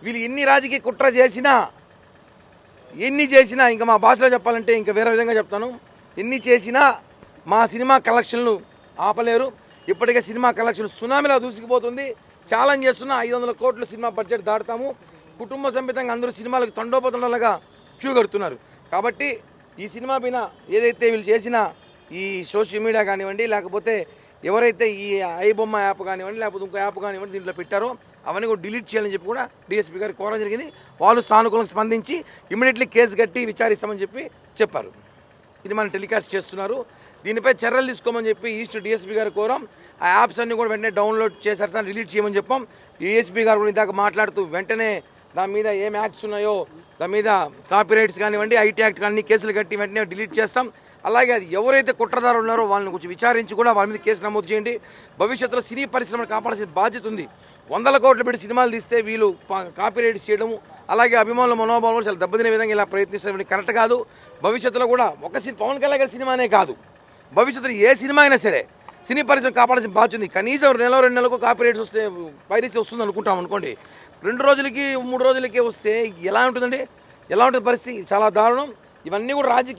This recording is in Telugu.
వీళ్ళు ఎన్ని రాజకీయ కుట్ర చేసినా ఎన్ని చేసినా ఇంకా మా భాషలో చెప్పాలంటే ఇంకా వేరే విధంగా చెప్తాను, ఎన్ని చేసినా మా సినిమా కలెక్షన్లు ఆపలేరు. ఇప్పటికే సినిమా కలెక్షన్ సునామీలా దూసుకుపోతుంది. ఛాలెంజ్ చేస్తున్నా 500 కోట్ల సినిమా బడ్జెట్ దాటుతాము. కుటుంబ సమేతంగా అందరూ సినిమాలకు తండోపతండాలుగా క్యూ కడుతున్నారు. కాబట్టి ఈ సినిమా పైన ఏదైతే వీళ్ళు చేసిన ఈ సోషల్ మీడియా కానివ్వండి, లేకపోతే ఎవరైతే ఈ ఐబొమ్మ యాప్ కానివ్వండి, లేకపోతే ఇంకో యాప్ కానివ్వండి దీంట్లో పెట్టారో అవన్నీ కూడా డిలీట్ చేయాలని చెప్పి కూడా డిఎస్పీ గారికి కోరడం జరిగింది. వాళ్ళు సానుకూలంగా స్పందించి ఇమీడియట్లీ కేసు కట్టి విచారిస్తామని చెప్పారు. సినిమాని టెలికాస్ట్ చేస్తున్నారు, దీనిపై చర్యలు తీసుకోమని చెప్పి ఈస్ట్ డిఎస్పీ గారు కోరాం. ఆ యాప్స్ అన్నీ కూడా వెంటనే డౌన్లోడ్ చేసేస్తాను, డిలీట్ చేయమని చెప్పాం. డిఎస్పీ గారు కూడా ఇందాక మాట్లాడుతూ వెంటనే దాని మీద ఏం యాక్ట్స్ ఉన్నాయో దాని మీద కాపీరైట్స్ కానివ్వండి, ఐటీ యాక్ట్ కానీ కేసులు కట్టి వెంటనే డిలీట్ చేస్తాం. అలాగే అది ఎవరైతే కుట్రదారులు ఉన్నారో వాళ్ళని కొంచెం విచారించి కూడా వాళ్ళ మీద కేసు నమోదు చేయండి. భవిష్యత్తులో సినీ పరిశ్రమను కాపాడాల్సిన బాధ్యత ఉంది. 100 కోట్లు పెట్టి సినిమాలు తీస్తే వీళ్ళు కాపీరైట్స్ చేయడము, అలాగే అభిమానుల మనోభావాలు చాలా దెబ్బతినే విధంగా ఇలా ప్రయత్నిస్తే కరెక్ట్ కాదు. భవిష్యత్తులో కూడా పవన్ కళ్యాణ్ గారి సినిమానే కాదు, భవిష్యత్తులో ఏ సినిమా అయినా సరే సినీ పరిశ్రమ కాపాడాల్సిన బాధ్యత ఉంది. కనీసం 2 నెలలకు కాపీరైట్స్ వస్తే పైరసీ వస్తుంది అనుకుంటాం అనుకోండి, 2 రోజులకి 3 రోజులకి వస్తే ఎలా ఉంటుందండి? ఎలా ఉంటుంది పరిస్థితి? చాలా దారుణం. ఇవన్నీ కూడా రాజకీయ